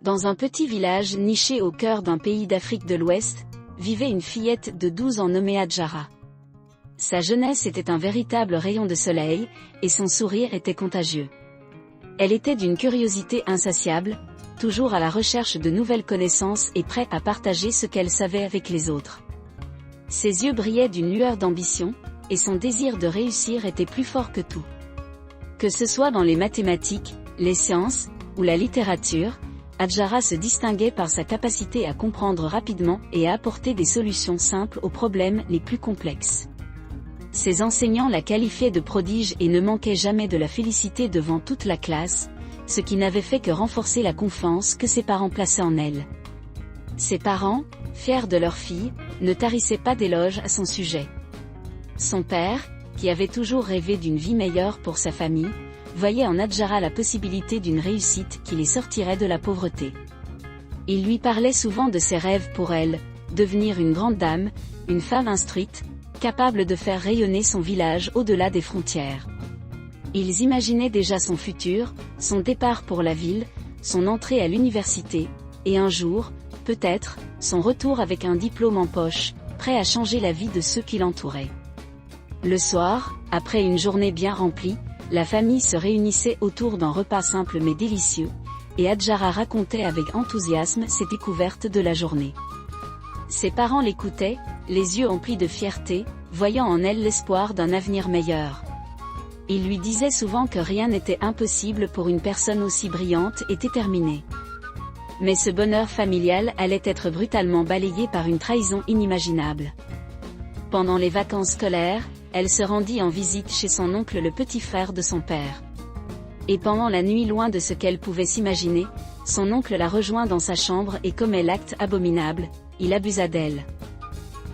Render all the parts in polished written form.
Dans un petit village niché au cœur d'un pays d'Afrique de l'Ouest, vivait une fillette de 12 ans nommée Hadjara. Sa jeunesse était un véritable rayon de soleil, et son sourire était contagieux. Elle était d'une curiosité insatiable, toujours à la recherche de nouvelles connaissances et prête à partager ce qu'elle savait avec les autres. Ses yeux brillaient d'une lueur d'ambition, et son désir de réussir était plus fort que tout. Que ce soit dans les mathématiques, les sciences, ou la littérature, Hadjara se distinguait par sa capacité à comprendre rapidement et à apporter des solutions simples aux problèmes les plus complexes. Ses enseignants la qualifiaient de prodige et ne manquaient jamais de la féliciter devant toute la classe, ce qui n'avait fait que renforcer la confiance que ses parents plaçaient en elle. Ses parents, fiers de leur fille, ne tarissaient pas d'éloges à son sujet. Son père, qui avait toujours rêvé d'une vie meilleure pour sa famille, voyait en Hadjara la possibilité d'une réussite qui les sortirait de la pauvreté. Il lui parlait souvent de ses rêves pour elle, devenir une grande dame, une femme instruite, capable de faire rayonner son village au-delà des frontières. Ils imaginaient déjà son futur, son départ pour la ville, son entrée à l'université, et un jour, peut-être, son retour avec un diplôme en poche, prêt à changer la vie de ceux qui l'entouraient. Le soir, après une journée bien remplie, la famille se réunissait autour d'un repas simple mais délicieux, et Hadjara racontait avec enthousiasme ses découvertes de la journée. Ses parents l'écoutaient, les yeux emplis de fierté, voyant en elle l'espoir d'un avenir meilleur. Ils lui disaient souvent que rien n'était impossible pour une personne aussi brillante et déterminée. Mais ce bonheur familial allait être brutalement balayé par une trahison inimaginable. Pendant les vacances scolaires, elle se rendit en visite chez son oncle, le petit frère de son père. Et pendant la nuit, loin de ce qu'elle pouvait s'imaginer, son oncle la rejoint dans sa chambre et commet l'acte abominable, il abusa d'elle.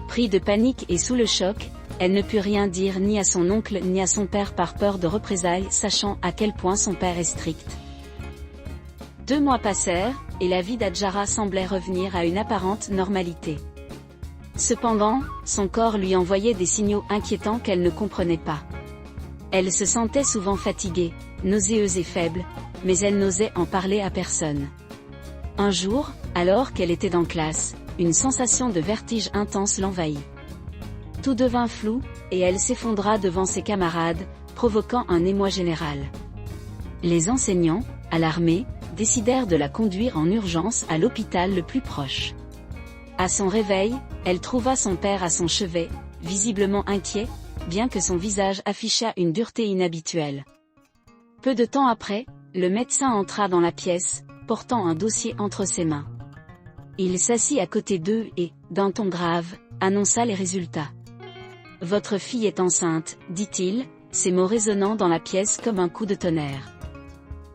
Pris de panique et sous le choc, elle ne put rien dire ni à son oncle ni à son père par peur de représailles, sachant à quel point son père est strict. 2 mois passèrent, et la vie d'Hadjara semblait revenir à une apparente normalité. Cependant, son corps lui envoyait des signaux inquiétants qu'elle ne comprenait pas. Elle se sentait souvent fatiguée, nauséeuse et faible, mais elle n'osait en parler à personne. Un jour, alors qu'elle était en classe, une sensation de vertige intense l'envahit. Tout devint flou, et elle s'effondra devant ses camarades, provoquant un émoi général. Les enseignants, alarmés, décidèrent de la conduire en urgence à l'hôpital le plus proche. À son réveil, elle trouva son père à son chevet, visiblement inquiet, bien que son visage affichât une dureté inhabituelle. Peu de temps après, le médecin entra dans la pièce, portant un dossier entre ses mains. Il s'assit à côté d'eux et, d'un ton grave, annonça les résultats. « Votre fille est enceinte, dit-il, ses mots résonnant dans la pièce comme un coup de tonnerre. »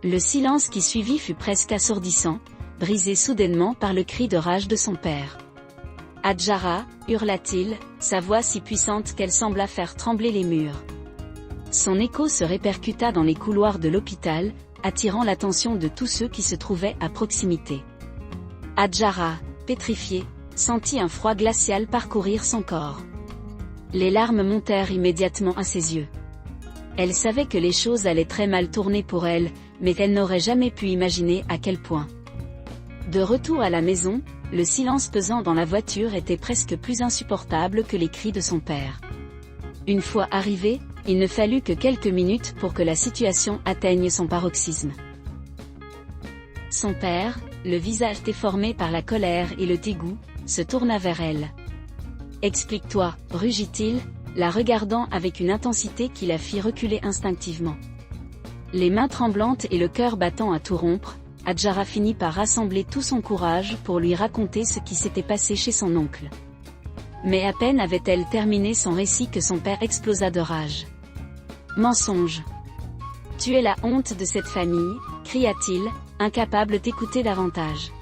Le silence qui suivit fut presque assourdissant, brisé soudainement par le cri de rage de son père. « Hadjara » hurla-t-il, sa voix si puissante qu'elle sembla faire trembler les murs. Son écho se répercuta dans les couloirs de l'hôpital, attirant l'attention de tous ceux qui se trouvaient à proximité. Hadjara, pétrifiée, sentit un froid glacial parcourir son corps. Les larmes montèrent immédiatement à ses yeux. Elle savait que les choses allaient très mal tourner pour elle, mais elle n'aurait jamais pu imaginer à quel point. De retour à la maison, le silence pesant dans la voiture était presque plus insupportable que les cris de son père. Une fois arrivé, il ne fallut que quelques minutes pour que la situation atteigne son paroxysme. Son père, le visage déformé par la colère et le dégoût, se tourna vers elle. « Explique-toi » rugit-il, la regardant avec une intensité qui la fit reculer instinctivement. Les mains tremblantes et le cœur battant à tout rompre, Hadjara finit par rassembler tout son courage pour lui raconter ce qui s'était passé chez son oncle. Mais à peine avait-elle terminé son récit que son père explosa de rage. « Mensonge ! Tu es la honte de cette famille !» cria-t-il, incapable d'écouter davantage.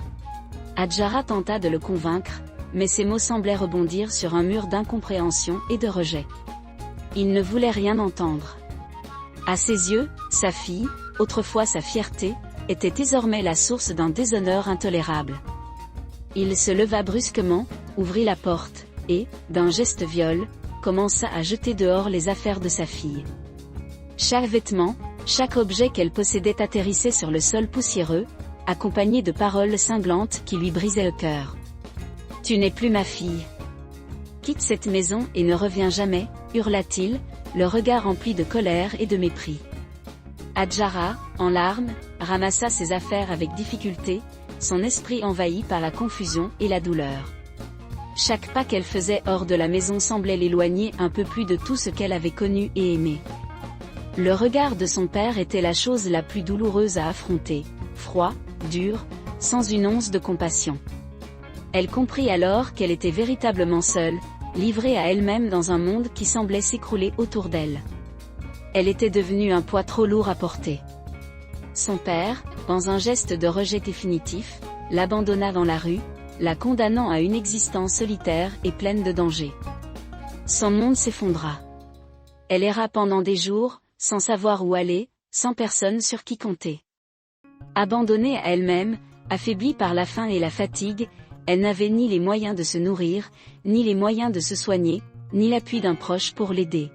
Hadjara tenta de le convaincre, mais ses mots semblaient rebondir sur un mur d'incompréhension et de rejet. Il ne voulait rien entendre. À ses yeux, sa fille, autrefois sa fierté, était désormais la source d'un déshonneur intolérable. Il se leva brusquement, ouvrit la porte, et, d'un geste viol, commença à jeter dehors les affaires de sa fille. Chaque vêtement, chaque objet qu'elle possédait atterrissait sur le sol poussiéreux, accompagné de paroles cinglantes qui lui brisaient le cœur. « Tu n'es plus ma fille. Quitte cette maison et ne reviens jamais », hurla-t-il, le regard rempli de colère et de mépris. Hadjara, en larmes, ramassa ses affaires avec difficulté, son esprit envahi par la confusion et la douleur. Chaque pas qu'elle faisait hors de la maison semblait l'éloigner un peu plus de tout ce qu'elle avait connu et aimé. Le regard de son père était la chose la plus douloureuse à affronter, froid, dur, sans une once de compassion. Elle comprit alors qu'elle était véritablement seule, livrée à elle-même dans un monde qui semblait s'écrouler autour d'elle. Elle était devenue un poids trop lourd à porter. Son père, dans un geste de rejet définitif, l'abandonna dans la rue, la condamnant à une existence solitaire et pleine de dangers. Son monde s'effondra. Elle erra pendant des jours, sans savoir où aller, sans personne sur qui compter. Abandonnée à elle-même, affaiblie par la faim et la fatigue, elle n'avait ni les moyens de se nourrir, ni les moyens de se soigner, ni l'appui d'un proche pour l'aider.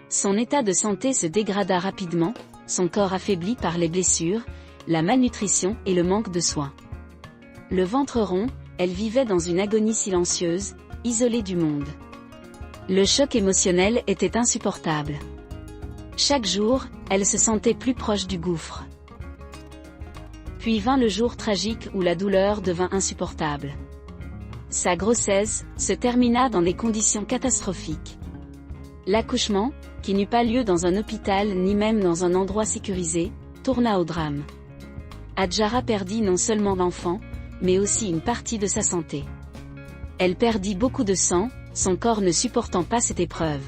Son état de santé se dégrada rapidement, son corps affaibli par les blessures, la malnutrition et le manque de soins. Le ventre rond, elle vivait dans une agonie silencieuse, isolée du monde. Le choc émotionnel était insupportable. Chaque jour, elle se sentait plus proche du gouffre. Puis vint le jour tragique où la douleur devint insupportable. Sa grossesse se termina dans des conditions catastrophiques. L'accouchement, qui n'eut pas lieu dans un hôpital ni même dans un endroit sécurisé, tourna au drame. Hadjara perdit non seulement l'enfant, mais aussi une partie de sa santé. Elle perdit beaucoup de sang, son corps ne supportant pas cette épreuve.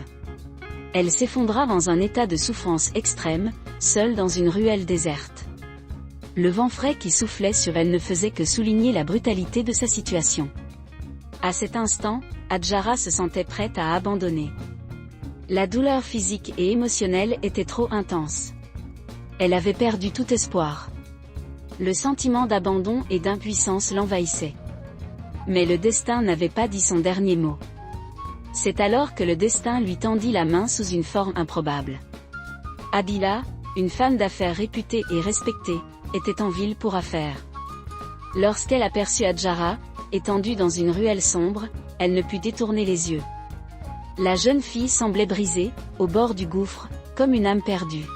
Elle s'effondra dans un état de souffrance extrême, seule dans une ruelle déserte. Le vent frais qui soufflait sur elle ne faisait que souligner la brutalité de sa situation. À cet instant, Hadjara se sentait prête à abandonner. La douleur physique et émotionnelle était trop intense. Elle avait perdu tout espoir. Le sentiment d'abandon et d'impuissance l'envahissait. Mais le destin n'avait pas dit son dernier mot. C'est alors que le destin lui tendit la main sous une forme improbable. Abila, une femme d'affaires réputée et respectée, était en ville pour affaires. Lorsqu'elle aperçut Hadjara, étendue dans une ruelle sombre, elle ne put détourner les yeux. La jeune fille semblait brisée, au bord du gouffre, comme une âme perdue.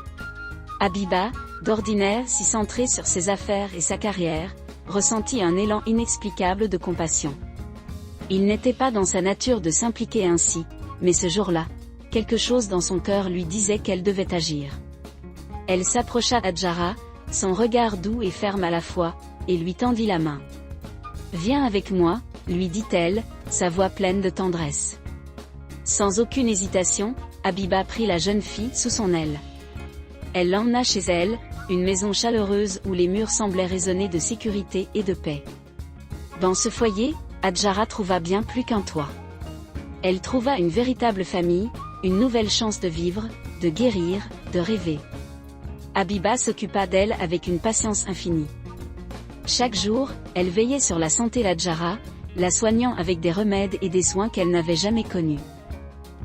Habiba, d'ordinaire si centrée sur ses affaires et sa carrière, ressentit un élan inexplicable de compassion. Il n'était pas dans sa nature de s'impliquer ainsi, mais ce jour-là, quelque chose dans son cœur lui disait qu'elle devait agir. Elle s'approcha d'Hadjara, son regard doux et ferme à la fois, et lui tendit la main. « Viens avec moi », lui dit-elle, sa voix pleine de tendresse. Sans aucune hésitation, Habiba prit la jeune fille sous son aile. Elle l'emmena chez elle, une maison chaleureuse où les murs semblaient résonner de sécurité et de paix. Dans ce foyer, Hadjara trouva bien plus qu'un toit. Elle trouva une véritable famille, une nouvelle chance de vivre, de guérir, de rêver. Habiba s'occupa d'elle avec une patience infinie. Chaque jour, elle veillait sur la santé d'Hadjara, la soignant avec des remèdes et des soins qu'elle n'avait jamais connus.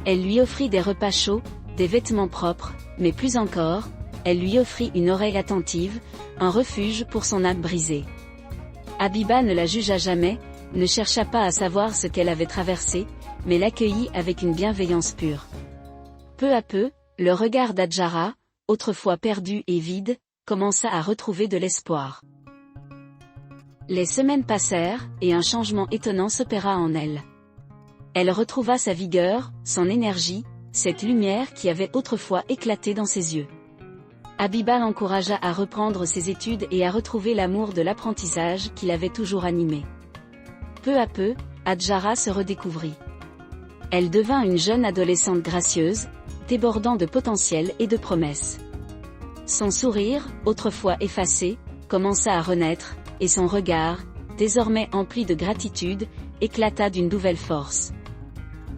Elle lui offrit des repas chauds, des vêtements propres, mais plus encore, elle lui offrit une oreille attentive, un refuge pour son âme brisée. Habiba ne la jugea jamais, ne chercha pas à savoir ce qu'elle avait traversé, mais l'accueillit avec une bienveillance pure. Peu à peu, le regard d'Hadjara, autrefois perdu et vide, commença à retrouver de l'espoir. Les semaines passèrent, et un changement étonnant s'opéra en elle. Elle retrouva sa vigueur, son énergie, cette lumière qui avait autrefois éclaté dans ses yeux. Habiba l'encouragea à reprendre ses études et à retrouver l'amour de l'apprentissage qui l'avait toujours animée. Peu à peu, Hadjara se redécouvrit. Elle devint une jeune adolescente gracieuse, débordant de potentiel et de promesses. Son sourire, autrefois effacé, commença à renaître, et son regard, désormais empli de gratitude, éclata d'une nouvelle force.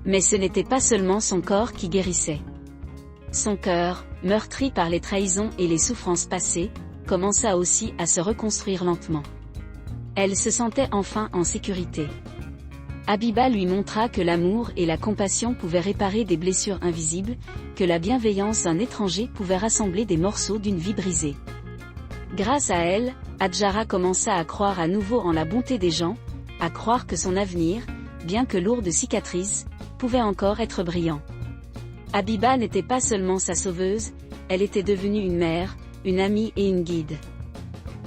Mais ce n'était pas seulement son corps qui guérissait. Son cœur, meurtri par les trahisons et les souffrances passées, commença aussi à se reconstruire lentement. Elle se sentait enfin en sécurité. Habiba lui montra que l'amour et la compassion pouvaient réparer des blessures invisibles, que la bienveillance d'un étranger pouvait rassembler des morceaux d'une vie brisée. Grâce à elle, Adjara commença à croire à nouveau en la bonté des gens, à croire que son avenir, bien que lourd de cicatrices, pouvait encore être brillant. Habiba n'était pas seulement sa sauveuse, elle était devenue une mère, une amie et une guide.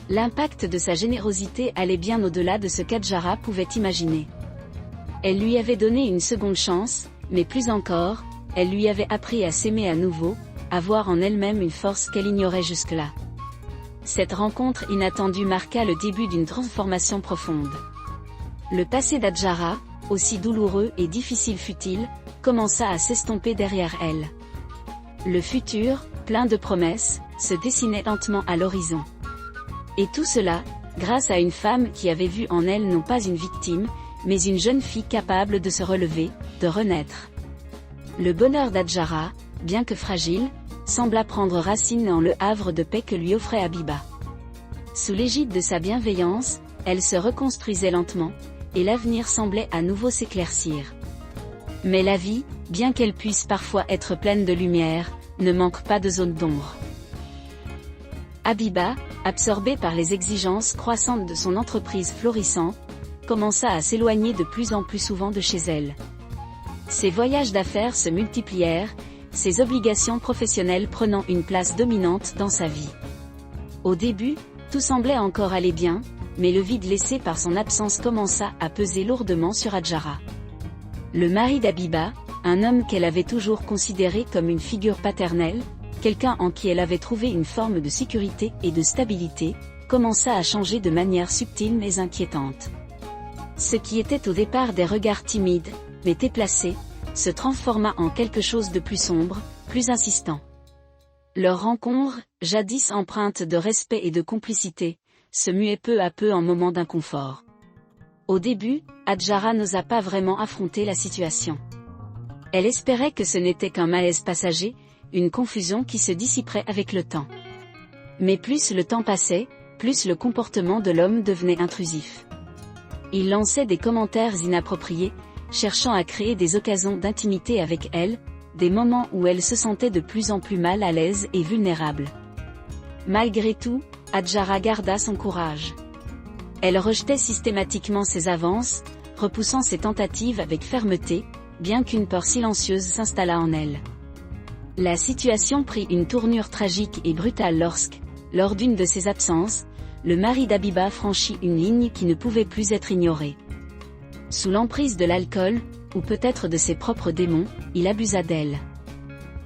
L'impact de sa générosité allait bien au-delà de ce qu'Adjara pouvait imaginer. Elle lui avait donné une seconde chance, mais plus encore, elle lui avait appris à s'aimer à nouveau, à voir en elle-même une force qu'elle ignorait jusque-là. Cette rencontre inattendue marqua le début d'une transformation profonde. Le passé d'Adjara, aussi douloureux et difficile fut-il, commença à s'estomper derrière elle. Le futur, plein de promesses, se dessinait lentement à l'horizon. Et tout cela, grâce à une femme qui avait vu en elle non pas une victime, mais une jeune fille capable de se relever, de renaître. Le bonheur d'Adjara, bien que fragile, sembla prendre racine dans le havre de paix que lui offrait Habiba. Sous l'égide de sa bienveillance, elle se reconstruisait lentement, et l'avenir semblait à nouveau s'éclaircir. Mais la vie, bien qu'elle puisse parfois être pleine de lumière, ne manque pas de zones d'ombre. Habiba, absorbée par les exigences croissantes de son entreprise florissante, commença à s'éloigner de plus en plus souvent de chez elle. Ses voyages d'affaires se multiplièrent, ses obligations professionnelles prenant une place dominante dans sa vie. Au début, tout semblait encore aller bien, mais le vide laissé par son absence commença à peser lourdement sur Adjara. Le mari d'Habiba, un homme qu'elle avait toujours considéré comme une figure paternelle, quelqu'un en qui elle avait trouvé une forme de sécurité et de stabilité, commença à changer de manière subtile mais inquiétante. Ce qui était au départ des regards timides, mais déplacés, se transforma en quelque chose de plus sombre, plus insistant. Leur rencontre, jadis empreinte de respect et de complicité, se muait peu à peu en moments d'inconfort. Au début, Adjara n'osa pas vraiment affronter la situation. Elle espérait que ce n'était qu'un malaise passager, une confusion qui se dissiperait avec le temps. Mais plus le temps passait, plus le comportement de l'homme devenait intrusif. Il lançait des commentaires inappropriés, cherchant à créer des occasions d'intimité avec elle, des moments où elle se sentait de plus en plus mal à l'aise et vulnérable. Malgré tout, Adjara garda son courage. Elle rejetait systématiquement ses avances, repoussant ses tentatives avec fermeté, bien qu'une peur silencieuse s'installât en elle. La situation prit une tournure tragique et brutale lorsque, lors d'une de ses absences, le mari d'Habiba franchit une ligne qui ne pouvait plus être ignorée. Sous l'emprise de l'alcool, ou peut-être de ses propres démons, il abusa d'elle.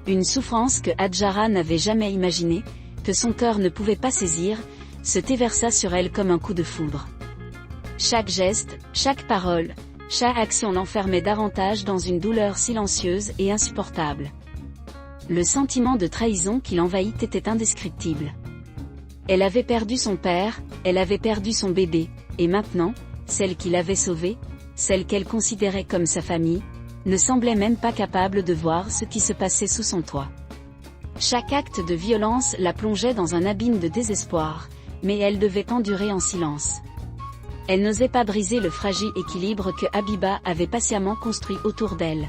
Une souffrance que Adjara n'avait jamais imaginée, que son cœur ne pouvait pas saisir, se déversa sur elle comme un coup de foudre. Chaque geste, chaque parole, chaque action l'enfermait davantage dans une douleur silencieuse et insupportable. Le sentiment de trahison qui l'envahit était indescriptible. Elle avait perdu son père, elle avait perdu son bébé, et maintenant, celle qui l'avait sauvée, celle qu'elle considérait comme sa famille, ne semblait même pas capable de voir ce qui se passait sous son toit. Chaque acte de violence la plongeait dans un abîme de désespoir, mais elle devait endurer en silence. Elle n'osait pas briser le fragile équilibre que Habiba avait patiemment construit autour d'elle.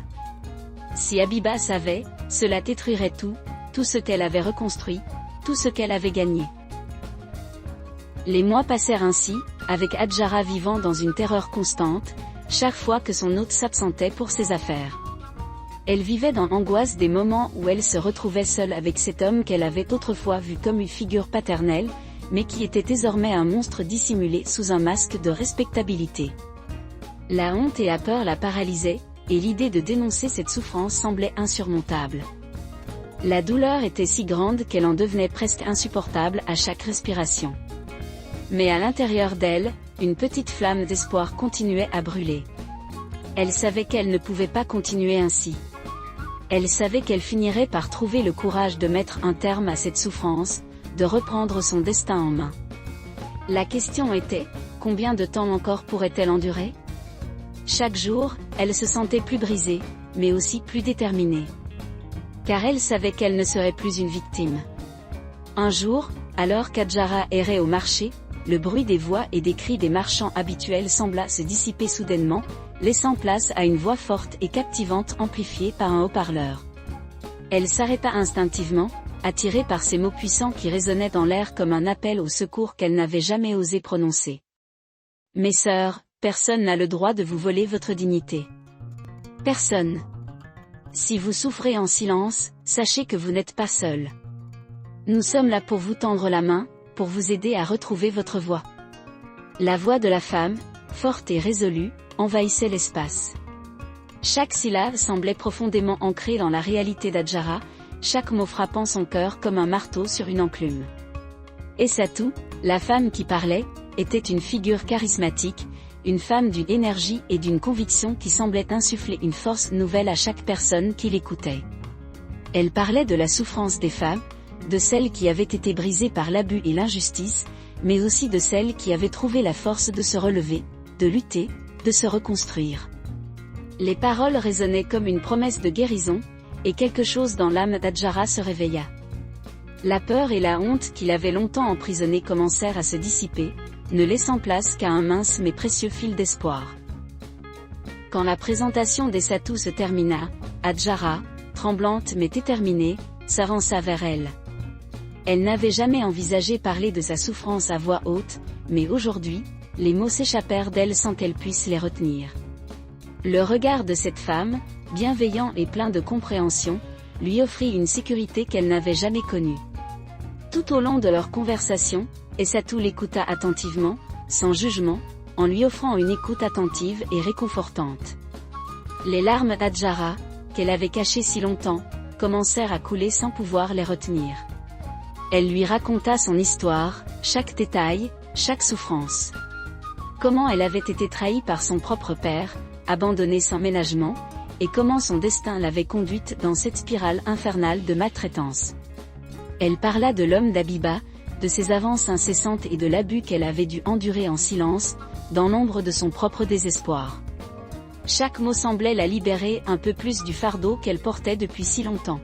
Si Habiba savait, cela détruirait tout ce qu'elle avait reconstruit, tout ce qu'elle avait gagné. Les mois passèrent ainsi, avec Adjara vivant dans une terreur constante, chaque fois que son hôte s'absentait pour ses affaires. Elle vivait dans l'angoisse des moments où elle se retrouvait seule avec cet homme qu'elle avait autrefois vu comme une figure paternelle, mais qui était désormais un monstre dissimulé sous un masque de respectabilité. La honte et la peur la paralysaient, et l'idée de dénoncer cette souffrance semblait insurmontable. La douleur était si grande qu'elle en devenait presque insupportable à chaque respiration. Mais à l'intérieur d'elle, une petite flamme d'espoir continuait à brûler. Elle savait qu'elle ne pouvait pas continuer ainsi. Elle savait qu'elle finirait par trouver le courage de mettre un terme à cette souffrance, de reprendre son destin en main. La question était, combien de temps encore pourrait-elle endurer ? Chaque jour, elle se sentait plus brisée, mais aussi plus déterminée. Car elle savait qu'elle ne serait plus une victime. Un jour, alors qu'Adjara errait au marché, le bruit des voix et des cris des marchands habituels sembla se dissiper soudainement, laissant place à une voix forte et captivante amplifiée par un haut-parleur. Elle s'arrêta instinctivement, attirée par ces mots puissants qui résonnaient dans l'air comme un appel au secours qu'elle n'avait jamais osé prononcer. Mes sœurs, personne n'a le droit de vous voler votre dignité. Personne. Si vous souffrez en silence, sachez que vous n'êtes pas seul. Nous sommes là pour vous tendre la main, pour vous aider à retrouver votre voix. La voix de la femme, forte et résolue, envahissait l'espace. Chaque syllabe semblait profondément ancrée dans la réalité d'Adjara, chaque mot frappant son cœur comme un marteau sur une enclume. Essatou, la femme qui parlait, était une figure charismatique, une femme d'une énergie et d'une conviction qui semblait insuffler une force nouvelle à chaque personne qui l'écoutait. Elle parlait de la souffrance des femmes, de celles qui avaient été brisées par l'abus et l'injustice, mais aussi de celles qui avaient trouvé la force de se relever, de lutter, de se reconstruire. Les paroles résonnaient comme une promesse de guérison, et quelque chose dans l'âme d'Adjara se réveilla. La peur et la honte qui l'avaient longtemps emprisonnée commencèrent à se dissiper, ne laissant place qu'à un mince mais précieux fil d'espoir. Quand la présentation d'Essatou se termina, Adjara, tremblante mais déterminée, s'avança vers elle. Elle n'avait jamais envisagé parler de sa souffrance à voix haute, mais aujourd'hui, les mots s'échappèrent d'elle sans qu'elle puisse les retenir. Le regard de cette femme, bienveillant et plein de compréhension, lui offrit une sécurité qu'elle n'avait jamais connue. Tout au long de leur conversation, Essatou l'écouta attentivement, sans jugement, en lui offrant une écoute attentive et réconfortante. Les larmes d'Adjara, qu'elle avait cachées si longtemps, commencèrent à couler sans pouvoir les retenir. Elle lui raconta son histoire, chaque détail, chaque souffrance. Comment elle avait été trahie par son propre père, abandonnée sans ménagement, et comment son destin l'avait conduite dans cette spirale infernale de maltraitance. Elle parla de l'homme d'Abiba, de ses avances incessantes et de l'abus qu'elle avait dû endurer en silence, dans l'ombre de son propre désespoir. Chaque mot semblait la libérer un peu plus du fardeau qu'elle portait depuis si longtemps.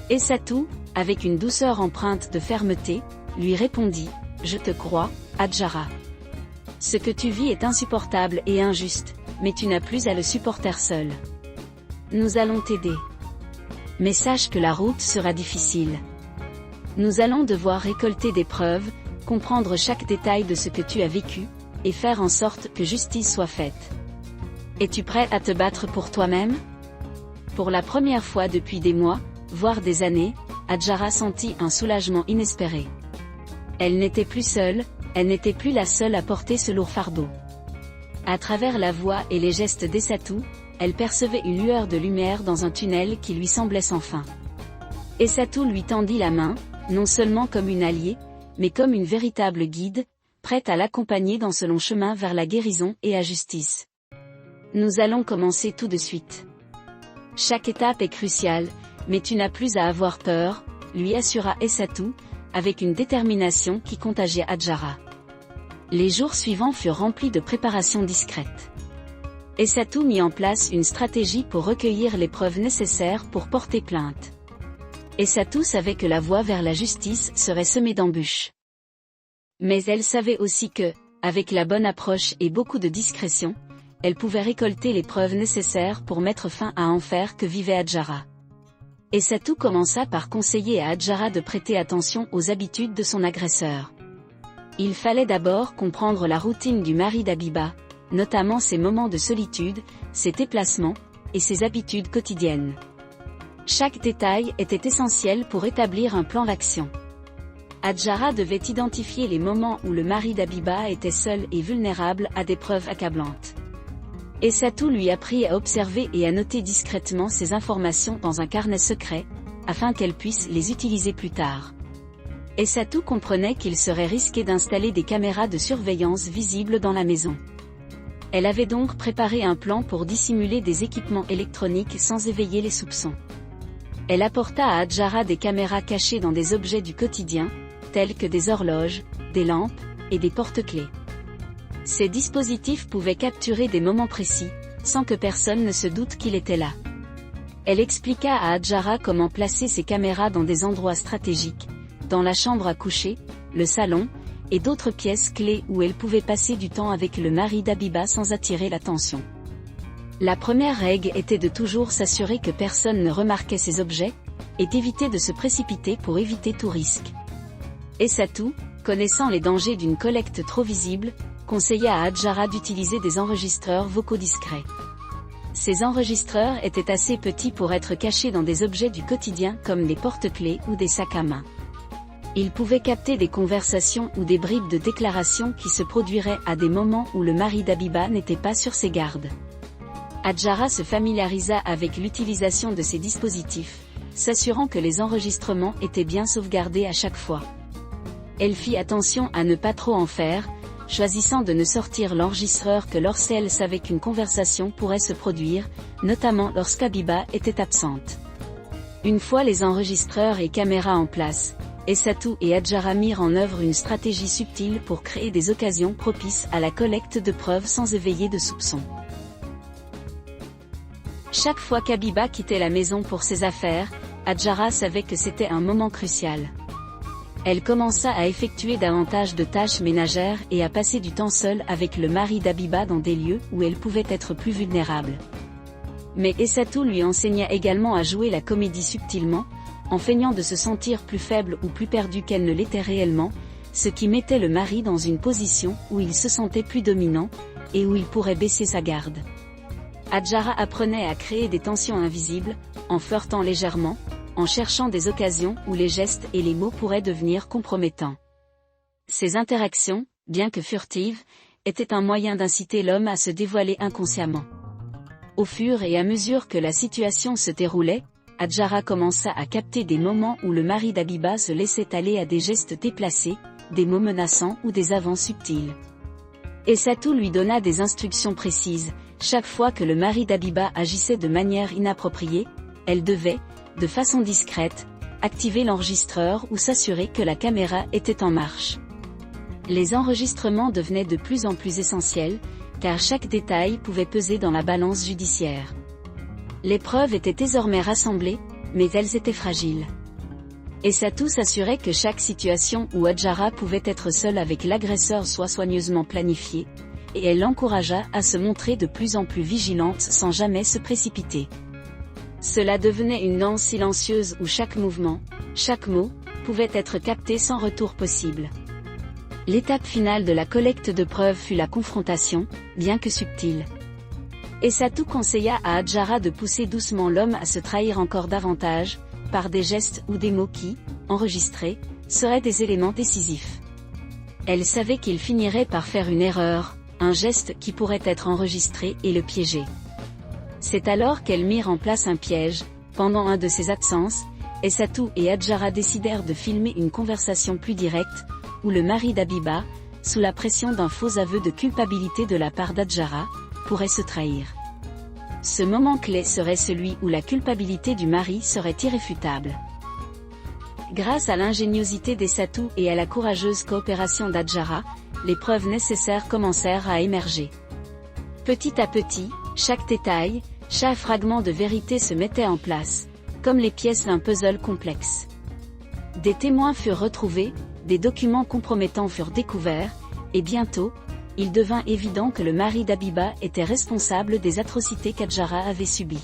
Essatou, avec une douceur empreinte de fermeté, lui répondit « Je te crois, Adjara. Ce que tu vis est insupportable et injuste, mais tu n'as plus à le supporter seul. Nous allons t'aider. Mais sache que la route sera difficile. Nous allons devoir récolter des preuves, comprendre chaque détail de ce que tu as vécu, et faire en sorte que justice soit faite. Es-tu prêt à te battre pour toi-même » Pour la première fois depuis des mois, voire des années, Adjara sentit un soulagement inespéré. Elle n'était plus seule, elle n'était plus la seule à porter ce lourd fardeau. À travers la voix et les gestes d'Essatou, elle percevait une lueur de lumière dans un tunnel qui lui semblait sans fin. Essatou lui tendit la main, non seulement comme une alliée, mais comme une véritable guide, prête à l'accompagner dans ce long chemin vers la guérison et la justice. Nous allons commencer tout de suite. Chaque étape est cruciale, mais tu n'as plus à avoir peur, lui assura Essatou, avec une détermination qui contagiait Adjara. Les jours suivants furent remplis de préparations discrètes. Essatou mit en place une stratégie pour recueillir les preuves nécessaires pour porter plainte. Essatou savait que la voie vers la justice serait semée d'embûches. Mais elle savait aussi que, avec la bonne approche et beaucoup de discrétion, elle pouvait récolter les preuves nécessaires pour mettre fin à l'enfer que vivait Adjara. Essatou commença par conseiller à Adjara de prêter attention aux habitudes de son agresseur. Il fallait d'abord comprendre la routine du mari d'Abiba, notamment ses moments de solitude, ses déplacements, et ses habitudes quotidiennes. Chaque détail était essentiel pour établir un plan d'action. Adjara devait identifier les moments où le mari d'Abiba était seul et vulnérable à des preuves accablantes. Essatou lui apprit à observer et à noter discrètement ces informations dans un carnet secret, afin qu'elle puisse les utiliser plus tard. Essatou comprenait qu'il serait risqué d'installer des caméras de surveillance visibles dans la maison. Elle avait donc préparé un plan pour dissimuler des équipements électroniques sans éveiller les soupçons. Elle apporta à Adjara des caméras cachées dans des objets du quotidien, tels que des horloges, des lampes, et des porte-clés. Ces dispositifs pouvaient capturer des moments précis, sans que personne ne se doute qu'il était là. Elle expliqua à Adjara comment placer ces caméras dans des endroits stratégiques, dans la chambre à coucher, le salon, et d'autres pièces clés où elle pouvait passer du temps avec le mari d'Abiba sans attirer l'attention. La première règle était de toujours s'assurer que personne ne remarquait ces objets, et d'éviter de se précipiter pour éviter tout risque. Essatou, connaissant les dangers d'une collecte trop visible, conseilla à Adjara d'utiliser des enregistreurs vocaux discrets. Ces enregistreurs étaient assez petits pour être cachés dans des objets du quotidien comme des porte-clés ou des sacs à main. Ils pouvaient capter des conversations ou des bribes de déclarations qui se produiraient à des moments où le mari d'Habiba n'était pas sur ses gardes. Adjara se familiarisa avec l'utilisation de ces dispositifs, s'assurant que les enregistrements étaient bien sauvegardés à chaque fois. Elle fit attention à ne pas trop en faire, choisissant de ne sortir l'enregistreur que lorsqu'elle savait qu'une conversation pourrait se produire, notamment lorsqu'Habiba était absente. Une fois les enregistreurs et caméras en place, Essatou et Adjara mirent en œuvre une stratégie subtile pour créer des occasions propices à la collecte de preuves sans éveiller de soupçons. Chaque fois qu'Habiba quittait la maison pour ses affaires, Adjara savait que c'était un moment crucial. Elle commença à effectuer davantage de tâches ménagères et à passer du temps seule avec le mari d'Habiba dans des lieux où elle pouvait être plus vulnérable. Mais Essatou lui enseigna également à jouer la comédie subtilement, en feignant de se sentir plus faible ou plus perdue qu'elle ne l'était réellement, ce qui mettait le mari dans une position où il se sentait plus dominant, et où il pourrait baisser sa garde. Adjara apprenait à créer des tensions invisibles, en flirtant légèrement, en cherchant des occasions où les gestes et les mots pourraient devenir compromettants. Ces interactions, bien que furtives, étaient un moyen d'inciter l'homme à se dévoiler inconsciemment. Au fur et à mesure que la situation se déroulait, Adjara commença à capter des moments où le mari d'Habiba se laissait aller à des gestes déplacés, des mots menaçants ou des avances subtiles. Essatou lui donna des instructions précises. Chaque fois que le mari d'Habiba agissait de manière inappropriée, elle devait, de façon discrète, activer l'enregistreur ou s'assurer que la caméra était en marche. Les enregistrements devenaient de plus en plus essentiels, car chaque détail pouvait peser dans la balance judiciaire. Les preuves étaient désormais rassemblées, mais elles étaient fragiles. Essatou s'assurait que chaque situation où Adjara pouvait être seule avec l'agresseur soit soigneusement planifiée, et elle l'encouragea à se montrer de plus en plus vigilante sans jamais se précipiter. Cela devenait une danse silencieuse où chaque mouvement, chaque mot, pouvait être capté sans retour possible. L'étape finale de la collecte de preuves fut la confrontation, bien que subtile. Essatou conseilla à Adjara de pousser doucement l'homme à se trahir encore davantage, par des gestes ou des mots qui, enregistrés, seraient des éléments décisifs. Elle savait qu'il finirait par faire une erreur, un geste qui pourrait être enregistré et le piéger. C'est alors qu'elles mirent en place un piège. Pendant un de ses absences, Essatou et Adjara décidèrent de filmer une conversation plus directe, où le mari d'Habiba, sous la pression d'un faux aveu de culpabilité de la part d'Adjara, pourrait se trahir. Ce moment clé serait celui où la culpabilité du mari serait irréfutable. Grâce à l'ingéniosité d'Essatou et à la courageuse coopération d'Adjara, les preuves nécessaires commencèrent à émerger. Petit à petit, chaque détail, chaque fragment de vérité se mettait en place, comme les pièces d'un puzzle complexe. Des témoins furent retrouvés, des documents compromettants furent découverts, et bientôt, il devint évident que le mari d'Habiba était responsable des atrocités qu'Adjara avait subies.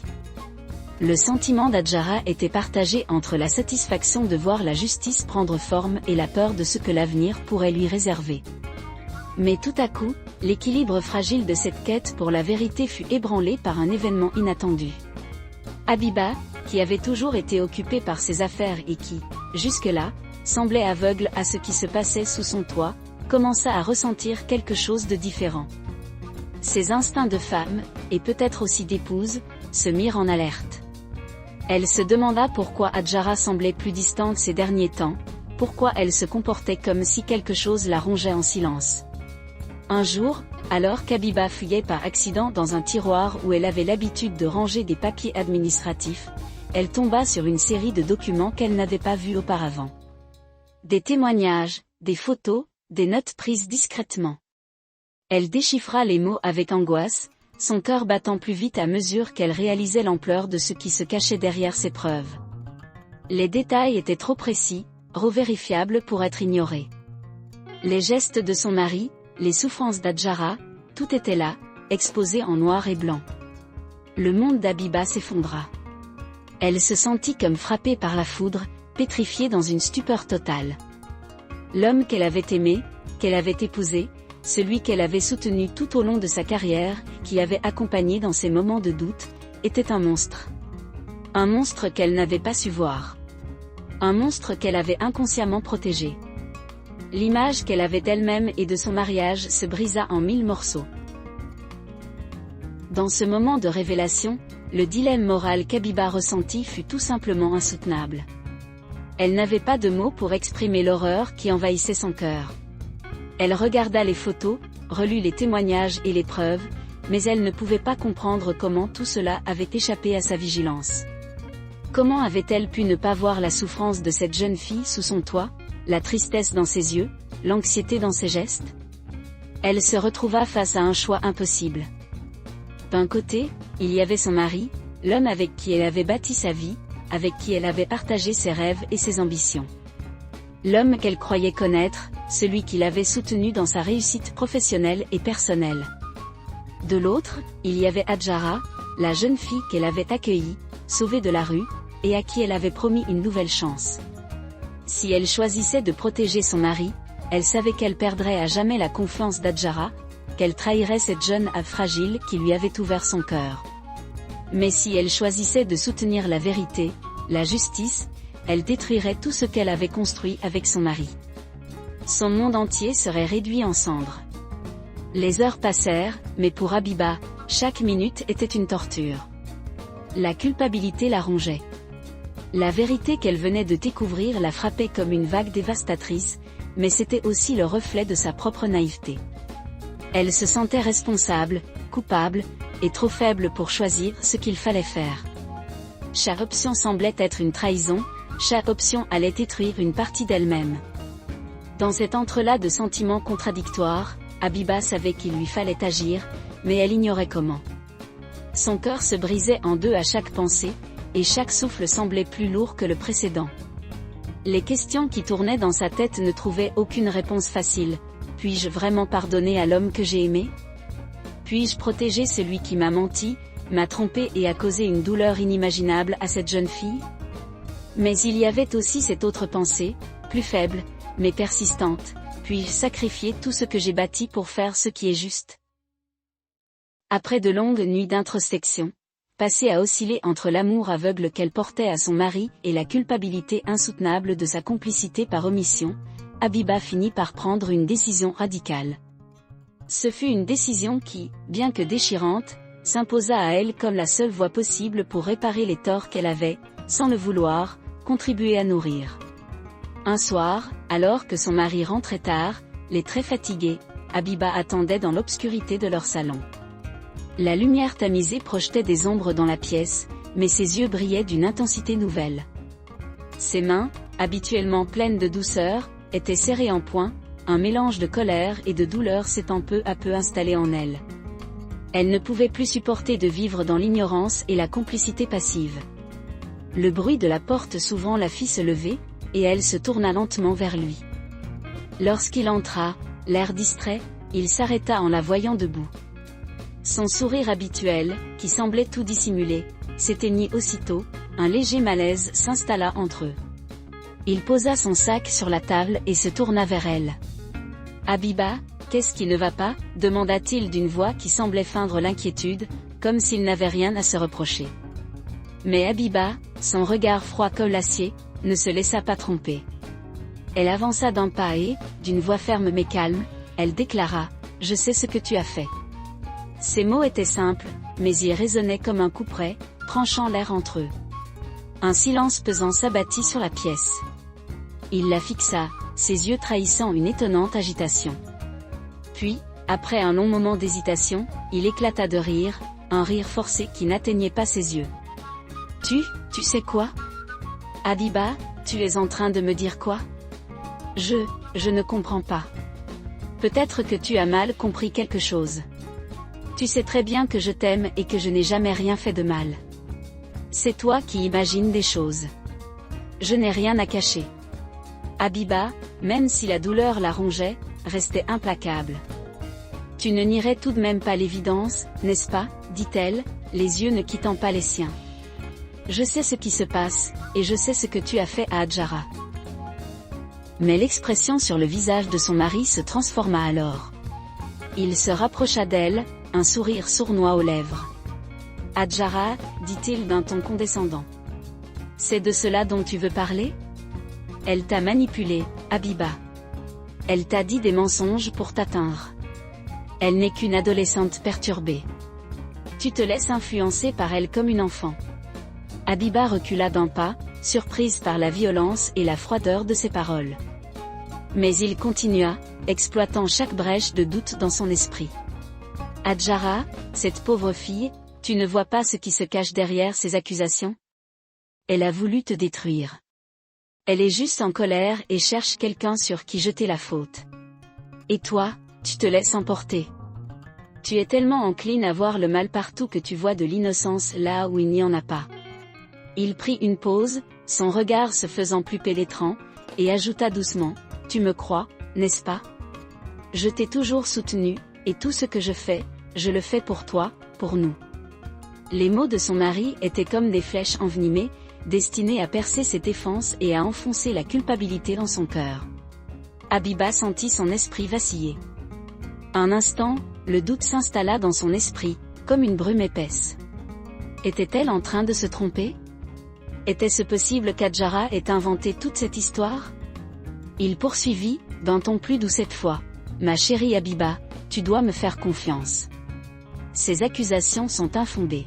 Le sentiment d'Adjara était partagé entre la satisfaction de voir la justice prendre forme et la peur de ce que l'avenir pourrait lui réserver. Mais tout à coup, l'équilibre fragile de cette quête pour la vérité fut ébranlé par un événement inattendu. Habiba, qui avait toujours été occupée par ses affaires et qui, jusque-là, semblait aveugle à ce qui se passait sous son toit, commença à ressentir quelque chose de différent. Ses instincts de femme, et peut-être aussi d'épouse, se mirent en alerte. Elle se demanda pourquoi Adjara semblait plus distante ces derniers temps, pourquoi elle se comportait comme si quelque chose la rongeait en silence. Un jour, alors qu'Habiba fouillait par accident dans un tiroir où elle avait l'habitude de ranger des papiers administratifs, elle tomba sur une série de documents qu'elle n'avait pas vus auparavant. Des témoignages, des photos, des notes prises discrètement. Elle déchiffra les mots avec angoisse, son cœur battant plus vite à mesure qu'elle réalisait l'ampleur de ce qui se cachait derrière ces preuves. Les détails étaient trop précis, revérifiables pour être ignorés. Les gestes de son mari, les souffrances d'Adjara, tout était là, exposé en noir et blanc. Le monde d'Habiba s'effondra. Elle se sentit comme frappée par la foudre, pétrifiée dans une stupeur totale. L'homme qu'elle avait aimé, qu'elle avait épousé, celui qu'elle avait soutenu tout au long de sa carrière, qui avait accompagné dans ses moments de doute, était un monstre. Un monstre qu'elle n'avait pas su voir. Un monstre qu'elle avait inconsciemment protégé. L'image qu'elle avait d'elle-même et de son mariage se brisa en 1000 morceaux. Dans ce moment de révélation, le dilemme moral qu'Habiba ressentit fut tout simplement insoutenable. Elle n'avait pas de mots pour exprimer l'horreur qui envahissait son cœur. Elle regarda les photos, relut les témoignages et les preuves, mais elle ne pouvait pas comprendre comment tout cela avait échappé à sa vigilance. Comment avait-elle pu ne pas voir la souffrance de cette jeune fille sous son toit, la tristesse dans ses yeux, l'anxiété dans ses gestes? Elle se retrouva face à un choix impossible. D'un côté, il y avait son mari, l'homme avec qui elle avait bâti sa vie, avec qui elle avait partagé ses rêves et ses ambitions. L'homme qu'elle croyait connaître, celui qui l'avait soutenue dans sa réussite professionnelle et personnelle. De l'autre, il y avait Hadjara, la jeune fille qu'elle avait accueillie, sauvée de la rue, et à qui elle avait promis une nouvelle chance. Si elle choisissait de protéger son mari, elle savait qu'elle perdrait à jamais la confiance d'Hadjara, qu'elle trahirait cette jeune âme fragile qui lui avait ouvert son cœur. Mais si elle choisissait de soutenir la vérité, la justice, elle détruirait tout ce qu'elle avait construit avec son mari. Son monde entier serait réduit en cendres. Les heures passèrent, mais pour Habiba, chaque minute était une torture. La culpabilité la rongeait. La vérité qu'elle venait de découvrir la frappait comme une vague dévastatrice, mais c'était aussi le reflet de sa propre naïveté. Elle se sentait responsable, coupable, et trop faible pour choisir ce qu'il fallait faire. Chaque option semblait être une trahison, chaque option allait détruire une partie d'elle-même. Dans cet entrelac de sentiments contradictoires, Habiba savait qu'il lui fallait agir, mais elle ignorait comment. Son cœur se brisait en deux à chaque pensée, et chaque souffle semblait plus lourd que le précédent. Les questions qui tournaient dans sa tête ne trouvaient aucune réponse facile. Puis-je vraiment pardonner à l'homme que j'ai aimé? Puis-je protéger celui qui m'a menti, m'a trompé et a causé une douleur inimaginable à cette jeune fille? Mais il y avait aussi cette autre pensée, plus faible, mais persistante. Puis-je sacrifier tout ce que j'ai bâti pour faire ce qui est juste? Après de longues nuits d'introspection, passées à osciller entre l'amour aveugle qu'elle portait à son mari et la culpabilité insoutenable de sa complicité par omission, Habiba finit par prendre une décision radicale. Ce fut une décision qui, bien que déchirante, s'imposa à elle comme la seule voie possible pour réparer les torts qu'elle avait, sans le vouloir, contribué à nourrir. Un soir, alors que son mari rentrait tard, les très fatigués, Habiba attendait dans l'obscurité de leur salon. La lumière tamisée projetait des ombres dans la pièce, mais ses yeux brillaient d'une intensité nouvelle. Ses mains, habituellement pleines de douceur, étaient serrées en poing, un mélange de colère et de douleur s'étant peu à peu installé en elle. Elle ne pouvait plus supporter de vivre dans l'ignorance et la complicité passive. Le bruit de la porte s'ouvrant la fit se lever, et elle se tourna lentement vers lui. Lorsqu'il entra, l'air distrait, il s'arrêta en la voyant debout. Son sourire habituel, qui semblait tout dissimuler, s'éteignit aussitôt, un léger malaise s'installa entre eux. Il posa son sac sur la table et se tourna vers elle. « Habiba, qu'est-ce qui ne va pas ?» demanda-t-il d'une voix qui semblait feindre l'inquiétude, comme s'il n'avait rien à se reprocher. Mais Habiba, son regard froid comme l'acier, ne se laissa pas tromper. Elle avança d'un pas et, d'une voix ferme mais calme, elle déclara « Je sais ce que tu as fait ». Ces mots étaient simples, mais ils résonnaient comme un couperet, tranchant l'air entre eux. Un silence pesant s'abattit sur la pièce. Il la fixa, ses yeux trahissant une étonnante agitation. Puis, après un long moment d'hésitation, il éclata de rire, un rire forcé qui n'atteignait pas ses yeux. « Tu sais quoi? Habiba, tu es en train de me dire quoi? Je ne comprends pas. Peut-être que tu as mal compris quelque chose. Tu sais très bien que je t'aime et que je n'ai jamais rien fait de mal. C'est toi qui imagines des choses. Je n'ai rien à cacher. » Habiba, même si la douleur la rongeait, restait implacable. « Tu ne nierais tout de même pas l'évidence, n'est-ce pas ?» dit-elle, les yeux ne quittant pas les siens. Je sais ce qui se passe, et je sais ce que tu as fait à Adjara. Mais l'expression sur le visage de son mari se transforma alors. Il se rapprocha d'elle, un sourire sournois aux lèvres. Adjara, dit-il d'un ton condescendant. C'est de cela dont tu veux parler? Elle t'a manipulé, Habiba. Elle t'a dit des mensonges pour t'atteindre. Elle n'est qu'une adolescente perturbée. Tu te laisses influencer par elle comme une enfant. Habiba recula d'un pas, surprise par la violence et la froideur de ses paroles. Mais il continua, exploitant chaque brèche de doute dans son esprit. Adjara, cette pauvre fille, tu ne vois pas ce qui se cache derrière ces accusations? Elle a voulu te détruire. Elle est juste en colère et cherche quelqu'un sur qui jeter la faute. Et toi, tu te laisses emporter. Tu es tellement encline à voir le mal partout que tu vois de l'innocence là où il n'y en a pas. Il prit une pause, son regard se faisant plus pénétrant, et ajouta doucement, tu me crois, n'est-ce pas? Je t'ai toujours soutenu, et tout ce que je fais, je le fais pour toi, pour nous. Les mots de son mari étaient comme des flèches envenimées, destinées à percer ses défenses et à enfoncer la culpabilité dans son cœur. Habiba sentit son esprit vaciller. Un instant, le doute s'installa dans son esprit, comme une brume épaisse. Était-elle en train de se tromper? Était-ce possible qu'Adjara ait inventé toute cette histoire? Il poursuivit, d'un ton plus doux cette fois. Ma chérie Habiba, tu dois me faire confiance. Ces accusations sont infondées.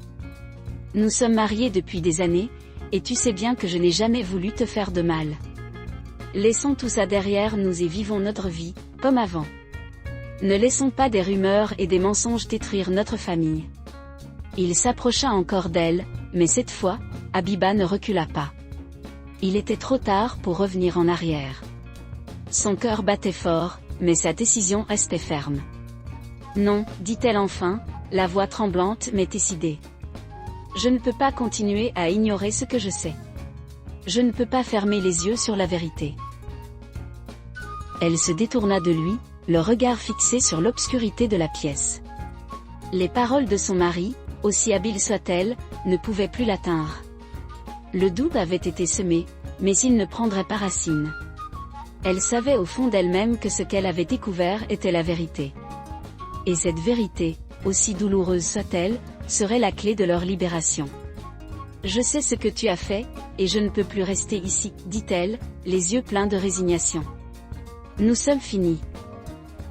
Nous sommes mariés depuis des années, et tu sais bien que je n'ai jamais voulu te faire de mal. Laissons tout ça derrière nous et vivons notre vie, comme avant. Ne laissons pas des rumeurs et des mensonges détruire notre famille. Il s'approcha encore d'elle, mais cette fois, Habiba ne recula pas. Il était trop tard pour revenir en arrière. Son cœur battait fort, mais sa décision restait ferme. Non, dit-elle enfin, la voix tremblante mais décidée. Je ne peux pas continuer à ignorer ce que je sais. Je ne peux pas fermer les yeux sur la vérité. Elle se détourna de lui, le regard fixé sur l'obscurité de la pièce. Les paroles de son mari, aussi habiles soient-elles, ne pouvaient plus l'atteindre. Le doute avait été semé, mais il ne prendrait pas racine. Elle savait au fond d'elle-même que ce qu'elle avait découvert était la vérité. Et cette vérité, aussi douloureuse soit-elle, serait la clé de leur libération. Je sais ce que tu as fait, et je ne peux plus rester ici, dit-elle, les yeux pleins de résignation. Nous sommes finis.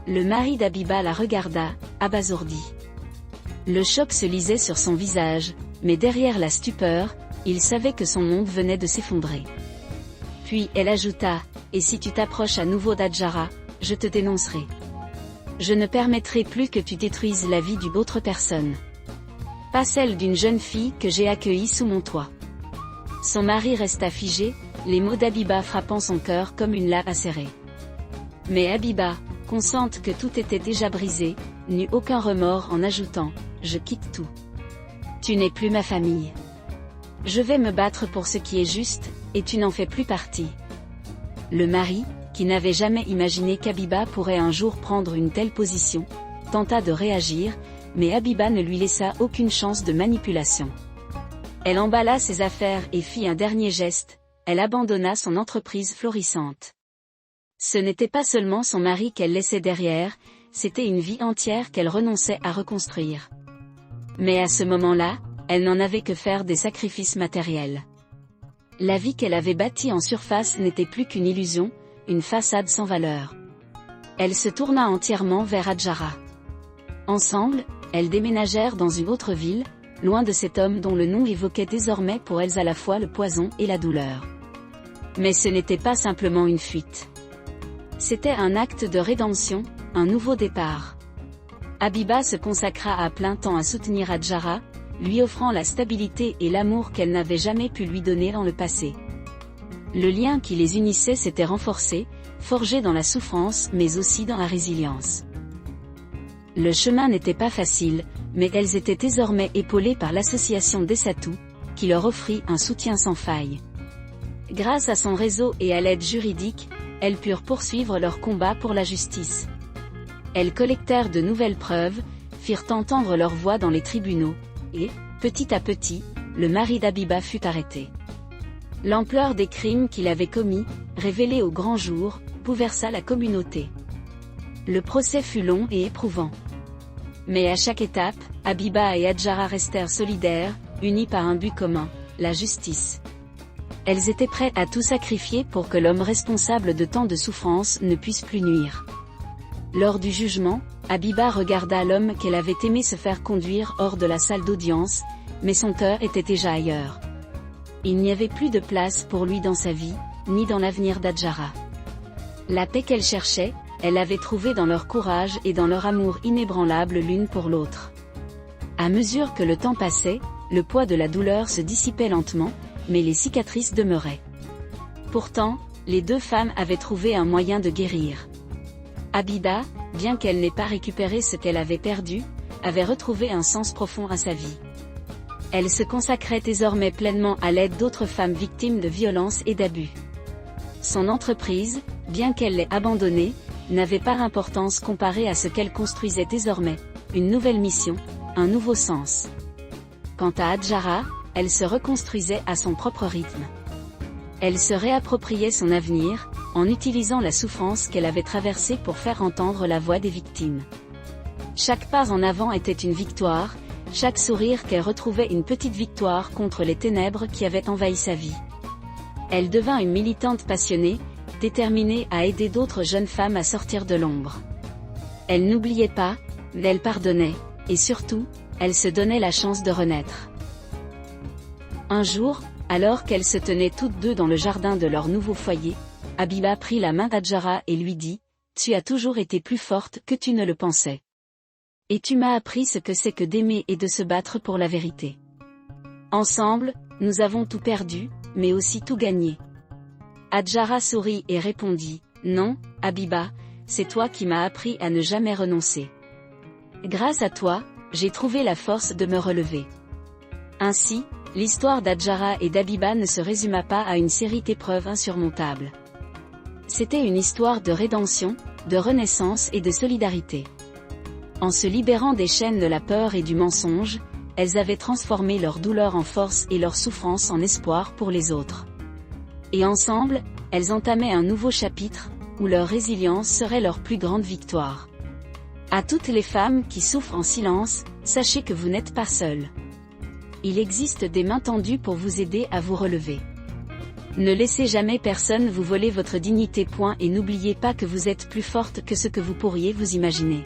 Le mari d'Habiba la regarda, abasourdi. Le choc se lisait sur son visage, mais derrière la stupeur, il savait que son monde venait de s'effondrer. Puis elle ajouta, « Et si tu t'approches à nouveau d'Adjara, je te dénoncerai. Je ne permettrai plus que tu détruises la vie d'une autre personne. Pas celle d'une jeune fille que j'ai accueillie sous mon toit. » Son mari resta figé, les mots d'Habiba frappant son cœur comme une lame acérée. Mais Habiba, consciente que tout était déjà brisé, n'eut aucun remords en ajoutant, « Je quitte tout. Tu n'es plus ma famille. Je vais me battre pour ce qui est juste, et tu n'en fais plus partie. » Le mari, qui n'avait jamais imaginé qu'Habiba pourrait un jour prendre une telle position, tenta de réagir, mais Habiba ne lui laissa aucune chance de manipulation. Elle emballa ses affaires et fit un dernier geste, elle abandonna son entreprise florissante. Ce n'était pas seulement son mari qu'elle laissait derrière, c'était une vie entière qu'elle renonçait à reconstruire. Mais à ce moment-là, elle n'en avait que faire des sacrifices matériels. La vie qu'elle avait bâtie en surface n'était plus qu'une illusion, une façade sans valeur. Elle se tourna entièrement vers Adjara. Ensemble, elles déménagèrent dans une autre ville, loin de cet homme dont le nom évoquait désormais pour elles à la fois le poison et la douleur. Mais ce n'était pas simplement une fuite. C'était un acte de rédemption, un nouveau départ. Habiba se consacra à plein temps à soutenir Adjara, lui offrant la stabilité et l'amour qu'elle n'avait jamais pu lui donner dans le passé. Le lien qui les unissait s'était renforcé, forgé dans la souffrance mais aussi dans la résilience. Le chemin n'était pas facile, mais elles étaient désormais épaulées par l'association Dessatou, qui leur offrit un soutien sans faille. Grâce à son réseau et à l'aide juridique, elles purent poursuivre leur combat pour la justice. Elles collectèrent de nouvelles preuves, firent entendre leur voix dans les tribunaux, et, petit à petit, le mari d'Habiba fut arrêté. L'ampleur des crimes qu'il avait commis, révélés au grand jour, bouleversa la communauté. Le procès fut long et éprouvant. Mais à chaque étape, Habiba et Hadjara restèrent solidaires, unis par un but commun, la justice. Elles étaient prêtes à tout sacrifier pour que l'homme responsable de tant de souffrances ne puisse plus nuire. Lors du jugement, Habiba regarda l'homme qu'elle avait aimé se faire conduire hors de la salle d'audience, mais son cœur était déjà ailleurs. Il n'y avait plus de place pour lui dans sa vie, ni dans l'avenir d'Hadjara. La paix qu'elle cherchait, elle l'avait trouvée dans leur courage et dans leur amour inébranlable l'une pour l'autre. À mesure que le temps passait, le poids de la douleur se dissipait lentement, mais les cicatrices demeuraient. Pourtant, les deux femmes avaient trouvé un moyen de guérir. Habiba, bien qu'elle n'ait pas récupéré ce qu'elle avait perdu, avait retrouvé un sens profond à sa vie. Elle se consacrait désormais pleinement à l'aide d'autres femmes victimes de violences et d'abus. Son entreprise, bien qu'elle l'ait abandonnée, n'avait pas d'importance comparée à ce qu'elle construisait désormais, une nouvelle mission, un nouveau sens. Quant à Hadjara, elle se reconstruisait à son propre rythme. Elle se réappropriait son avenir, en utilisant la souffrance qu'elle avait traversée pour faire entendre la voix des victimes. Chaque pas en avant était une victoire, chaque sourire qu'elle retrouvait une petite victoire contre les ténèbres qui avaient envahi sa vie. Elle devint une militante passionnée, déterminée à aider d'autres jeunes femmes à sortir de l'ombre. Elle n'oubliait pas, elle pardonnait, et surtout, elle se donnait la chance de renaître. Un jour, alors qu'elles se tenaient toutes deux dans le jardin de leur nouveau foyer, Habiba prit la main d'Hadjara et lui dit « Tu as toujours été plus forte que tu ne le pensais. Et tu m'as appris ce que c'est que d'aimer et de se battre pour la vérité. Ensemble, nous avons tout perdu, mais aussi tout gagné. » Hadjara sourit et répondit « Non, Habiba, c'est toi qui m'as appris à ne jamais renoncer. Grâce à toi, j'ai trouvé la force de me relever. » Ainsi, l'histoire d'Hadjara et d'Habiba ne se résuma pas à une série d'épreuves insurmontables. C'était une histoire de rédemption, de renaissance et de solidarité. En se libérant des chaînes de la peur et du mensonge, elles avaient transformé leur douleur en force et leur souffrance en espoir pour les autres. Et ensemble, elles entamaient un nouveau chapitre, où leur résilience serait leur plus grande victoire. À toutes les femmes qui souffrent en silence, sachez que vous n'êtes pas seules. Il existe des mains tendues pour vous aider à vous relever. Ne laissez jamais personne vous voler votre dignité. Et n'oubliez pas que vous êtes plus forte que ce que vous pourriez vous imaginer.